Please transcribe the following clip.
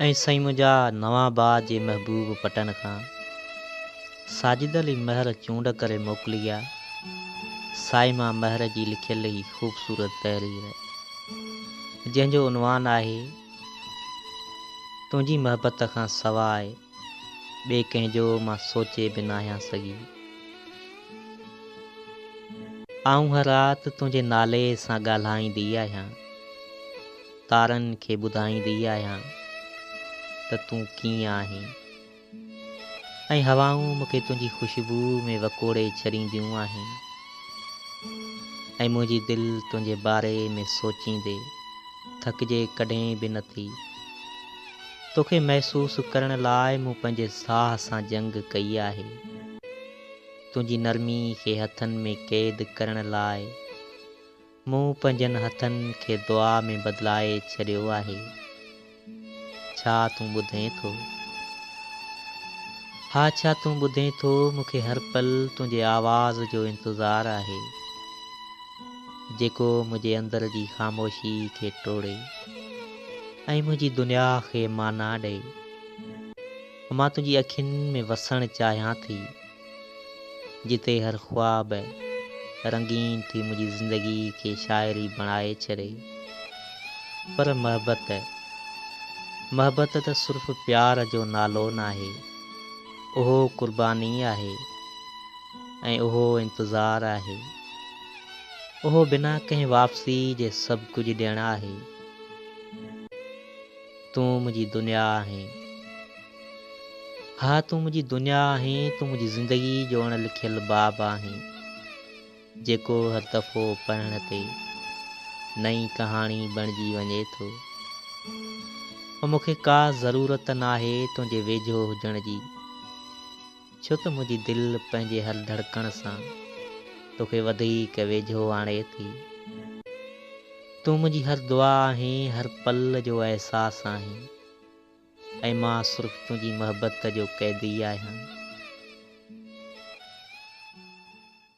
ऐं साईं मुंहिंजा नवाबाद जे महबूब पटन खां साजिद अली महर चूंड करे मोकिली आहे साई मां महर जी लिखियल ई ख़ूबसूरत तहरीर जंहिंजो उनवान आहे तुंहिंजी महबत खां सवाइ ॿिए कंहिंजो मां सोचे बि न आहियां सघी। आऊं हर राति तुंहिंजे नाले सां ॻाल्हाईंदी आहियां, तारनि खे ॿुधाईंदी आहियां त तूं कीअं आहीं, ऐं हवाऊं मूंखे तुंहिंजी ख़ुशबू में वकोड़े छॾींदियूं आहिनि, ऐं मुंहिंजी दिलि तुंहिंजे बारे में सोचींदे थकिजे कॾहिं बि नथी। तोखे महसूसु करण लाइ मूं पंहिंजे साह सां जंग कई आहे, तुंहिंजी नरमी खे हथनि में क़ैद करण लाइ मूं पंहिंजनि हथनि खे दुआ में बदिलाए छॾियो आहे। छा तूं ॿुधें थो? हा, छा तूं ॿुधें थो? मूंखे हर पल तुंहिंजे आवाज़ जो इंतज़ारु आहे, जेको मुंहिंजे अंदर जी ख़ामोशी खे टोड़े ऐं मुंहिंजी दुनिया खे माना ॾे। मां तुंहिंजी अखियुनि में वसणु चाहियां थी, जिते हर ख़्वाब रंगीन थी मुंहिंजी ज़िंदगी खे शाइरी बणाए छॾे। पर महबत त सिर्फ़ु प्यार जो नालो न आहे, उहो क़ुर्बानी आहे, ऐं उहो इंतज़ारु आहे, उहो बिना कंहिं वापसी जे सभु कुझु ॾियणु आहे। तूं मुंहिंजी दुनिया आहीं, हा तूं मुंहिंजी दुनिया आहीं, तूं मुंहिंजी ज़िंदगी जो अणलिखियल बाब आहीं, जेको हर दफ़ो पढ़ण ते नई कहाणी बणिजी वञे थो। मूंखे का ज़रूरत नाहे तुंहिंजे वेझो हुजण जी, छो त मुंहिंजी दिलि पंहिंजे हर धड़कण सां तोखे वधीक वेझो आणे थी। तूं मुंहिंजी हर दुआ आहीं, हर पल जो अहसासु आहीं, ऐं मां सिर्फ़ु तुंहिंजी महबत जो क़ैदी आहियां।